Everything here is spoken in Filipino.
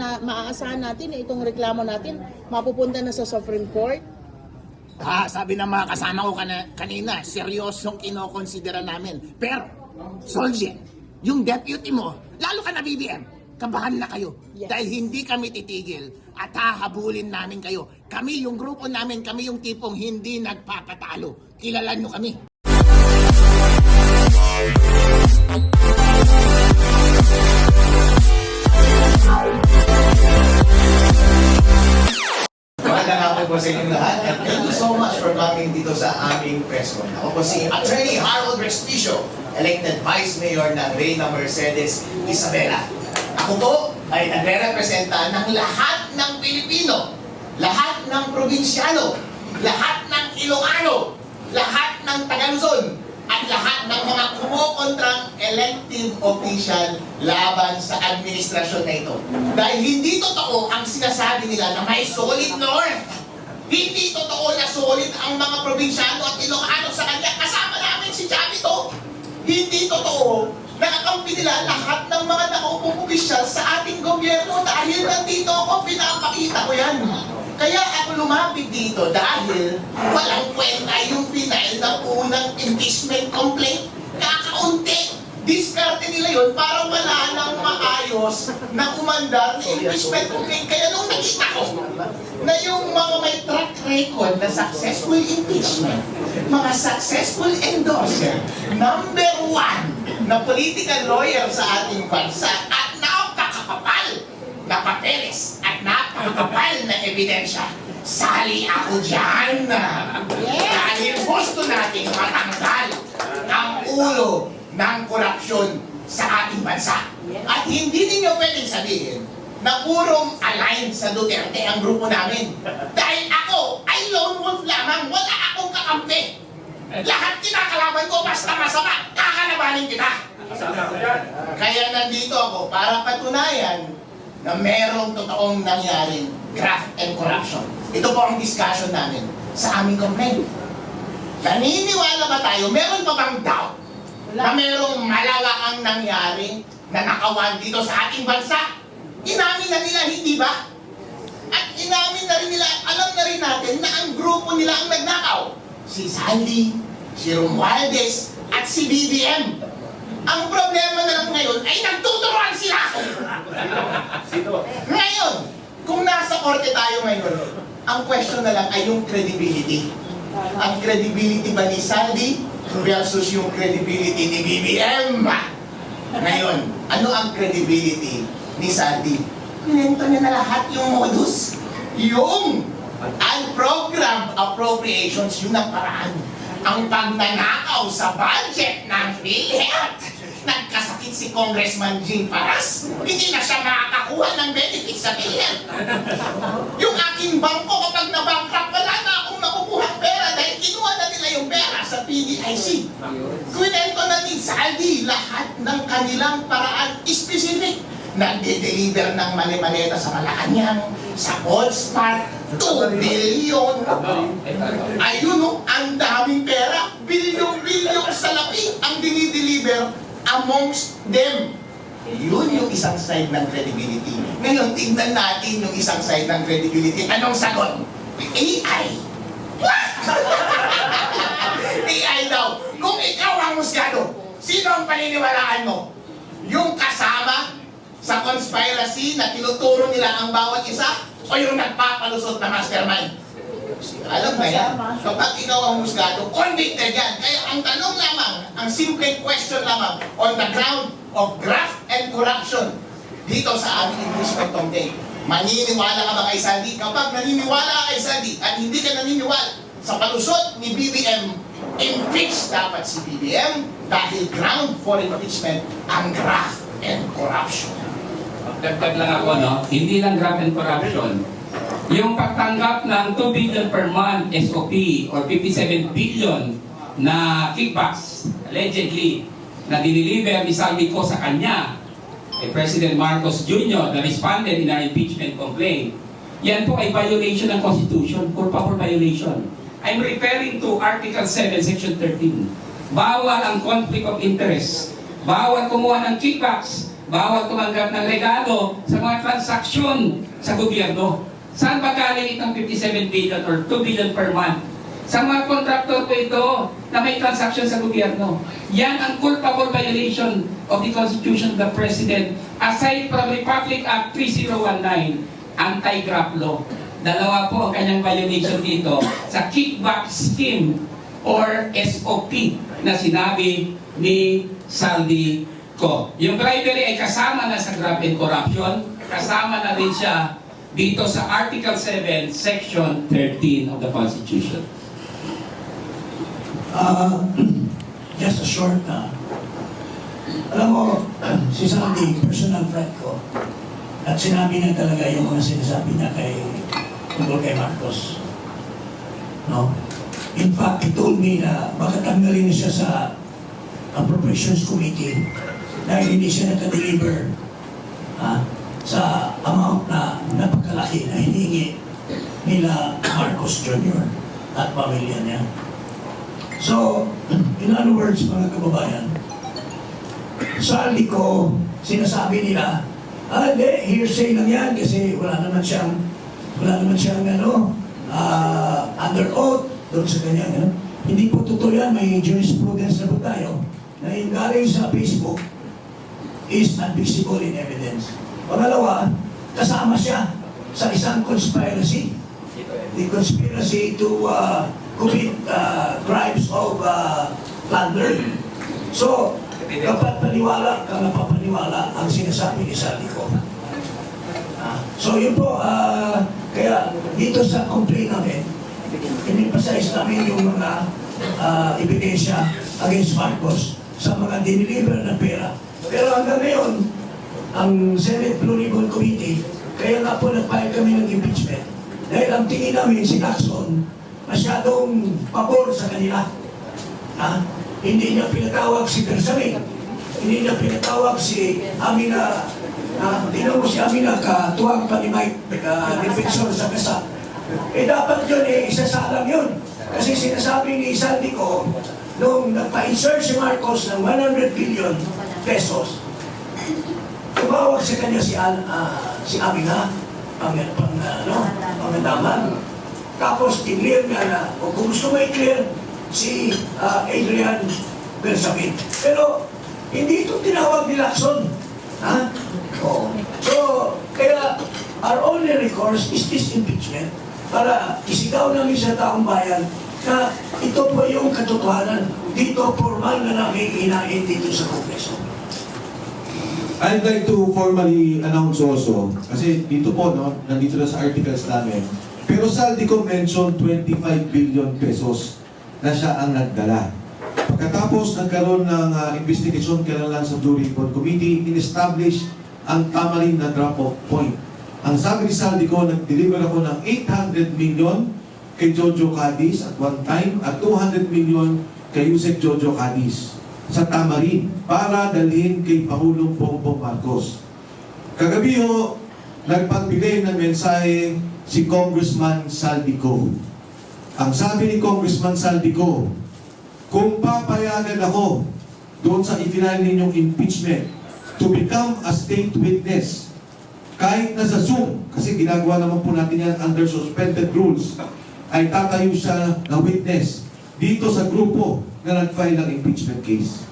maaasahan natin itong reklamo natin mapupunta na sa Supreme Court? Sabi ng mga kasama ko kanina, seryosong kinokonsidera namin. Pero, Solskjaer, yung deputy mo, lalo ka na BBM, kabahan na kayo. Yes. Dahil hindi kami titigil at hahabulin namin kayo. Kami, yung grupo namin, kami yung tipong hindi nagpapatalo. Kilala nyo kami. Magandang hapon po sa inyong lahat and thank you so much for coming dito sa aming press con. Ako po si Attorney Harold Respicio, elected Vice Mayor ng Reyna Mercedes Isabela. Ako po ay nagre-representa ng lahat ng Pilipino, lahat ng probinsyano, lahat ng Ilocano, lahat ng Taga-Luzon, at lahat ng mga kumukontrang elective official laban sa administrasyon na ito. Dahil hindi totoo ang sinasabi nila na may solid north. Hindi totoo na solid ang mga probinsyano at Ilocano sa kanya. Kasama namin si Chavito. Hindi totoo. Nakakampi nila lahat ng mga nakuupong opisyal sa ating gobyerno dahil nandito ako, pinapakita ko yan. Kaya ako lumapit dito dahil walang kwenta yung final ng unang impeachment complaint. Kakaunti. Diskarte nila yun para wala nang maayos na umandar na impeachment complaint. Kaya nung nakita ko na yung mga may track record na successful impeachment, mga successful endorser, number one na political lawyer sa ating bansa at napakakapal na papeles at napakakapal na ebidensya, sali ako dyan. Dahil gusto natin matanggal ang ulo ng korupsyon sa ating bansa. At hindi ninyo pwedeng sabihin na purong aligned sa Duterte ang grupo namin. Dahil ako ay lone wolf lamang, wala akong kakampi. Lahat kinakalaban ko basta masama, kakalabanin kita. Kaya nandito ako para patunayan na merong totoong nangyaring graft and corruption. Ito po ang discussion namin sa aming complaint. Naniniwala ba tayo, meron pa bang doubt na merong malawakang nangyari na nakawan dito sa ating bansa? Inamin na nila, hindi ba? At inamin na rin nila, alam na rin natin na ang grupo nila ang nagnakaw. Si Sandy, si Romualdez, at si BBM. Ang problema na lang ngayon ay nagtuturuan sila! Ngayon, kung nasa korte tayo ngayon, ang question na lang ay yung credibility. Ang credibility ba ni Sandy versus yung credibility ni BBM? Ngayon, ano ang credibility ni Sandy? Pinento niya na lahat yung modus. Yung unprogrammed appropriations, yun ang paraan. Ang pagnanakaw sa budget ng PhilHealth. Nagkasakit si Congressman Jing Paras. Hindi na siya makakakuha ng benefits sa PhilHealth. Yung aking bangko kapag nabankrupt, wala na akong makukuhang pera dahil kinuha na nila yung pera sa PDIC. Kwento na ni Saldi lahat ng kanilang paraan specific. Nagde-deliver ng mali-maleta sa Malacanang, sa Allsmart, 2 billion. Ayun o, ang daming pera. Bilyon-bilyon sa lapi ang dinideliver amongst them. Yun yung isang side ng credibility. Ngayon, tignan natin yung isang side ng credibility. Anong sagot? AI. AI daw. Kung ikaw ang musgado, sino ang paniniwalaan mo? Yung kasama sa conspiracy na tinuturo nila ang bawat isa o yung nagpapalusot na mastermind? Alam na yan. Kapag ikaw ang musgado, convicted yan. Kaya ang tanong lamang, ang simple question lamang, on the ground of graft and corruption, dito sa aming impeachment complaint, maniniwala ka ba kay Sandy? Kapag naniniwala ka kay Sandy at hindi ka naniniwala sa palusot ni BBM, impeach dapat si BBM dahil ground for impeachment ang graft and corruption. Dagdag lang ako, no? Hindi lang graft and corruption. Yung pagtanggap ng 2 billion per month SOP or 57 billion na kickbacks, allegedly, na diniliver ni Saldi ko sa kanya, President Marcos Jr., na responded in our impeachment complaint, yan po ay violation ng Constitution, culpable violation. I'm referring to Article 7, Section 13. Bawal ang conflict of interest. Bawal kumuha ng kickbacks. bawal tumanggap ng regalo sa mga transaksyon sa gobyerno. Saan ba galing itong 57 billion or 2 billion per month? Sa mga kontraktor po ito na may transaksyon sa gobyerno. Yan ang culpable violation of the Constitution of the President aside from Republic Act 3019, anti-graft law. Dalawa po ang kanyang violation dito sa kickback scheme or SOP na sinabi ni Saldi Co. Yung bribery ay kasama na sa graft and corruption, kasama na rin siya dito sa Article 7, Section 13 of the Constitution. Just a short, alam mo, si Sandy, personal friend ko, at sinabi niya talaga yung mga sinasabi niya tungkol kay Marcos. No? In fact, he told me na baka tanggalin niya siya sa Appropriations Committee dahil hindi siya nakadeliver sa amount na napakalaki na hiningi nila Marcos Jr. at pamilya niya. So, in other words, mga kababayan, Saldi ko, sinasabi nila, hindi, hearsay lang yan kasi wala naman siyang under oath doon sa kanya. Hindi po totoo yan, may jurisprudence na po tayo na yung galing sa Facebook is admissible in evidence. Pangalawa, kasama siya sa isang conspiracy. The conspiracy to commit crimes of plunder. So, kapag napapaniwala ang sinasabi ni Saldi ko. So, yun po, kaya dito sa complaint namin, in-emphasize namin yung mga ebidensya against Marcos sa mga diniliver na pera. Pero hanggang ngayon, ang Senate Blue Ribbon Committee, kaya nga po nag-file kami ng impeachment. Dahil ang tingin namin si Lacson, masyadong pabor sa kanila. Hindi niya pinatawag si Bersamin. Hindi niya pinatawag si Amina. Tingnan mo si Amina, katuwang pa ni Mike, defensor sa kasa. Dapat yun, isasalang yun. Kasi sinasabi ni Saldi ko, nung nagpa-insert si Marcos ng 100 billion pesos, tumawag sa kanya si Amina, pangadaman. Tapos, i-clear nga na, o kung gusto mo i-clear, si Adrian Bersamin. Pero, hindi ito tinawag ni Lacson. So, kaya, our only recourse is this impeachment para isigaw namin sa taong bayan na ito po yung katotohanan. Dito, formal na namin inain dito sa Kongreso. I'd like to formally announce also, kasi dito po, no, nandito na sa articles namin, pero Saldi ko mention 25 billion pesos na siya ang nagdala. Pagkatapos nagkaroon ng investigation kailangan sa Blue Ribbon Committee, in-establish ang tamarin na drop-off point. Ang sabi ni Saldi ko, nag-deliver ako ng 800 million kay Jojo Cadiz at one time at 200 million kay Yusek Jojo Cadiz sa tamarin para dalhin kay Pangulong Bongbong Marcos. Kagabi ho, nagpagbigay ng mensahe si Congressman Saldi Co. Ang sabi ni Congressman Saldi Co, kung papayagan ako doon sa itinal ninyong impeachment to become a state witness, kahit na sa Zoom, kasi ginagawa naman po natin yan under suspended rules, ay tatayo siya na witness dito sa grupo na nag-file ng impeachment case.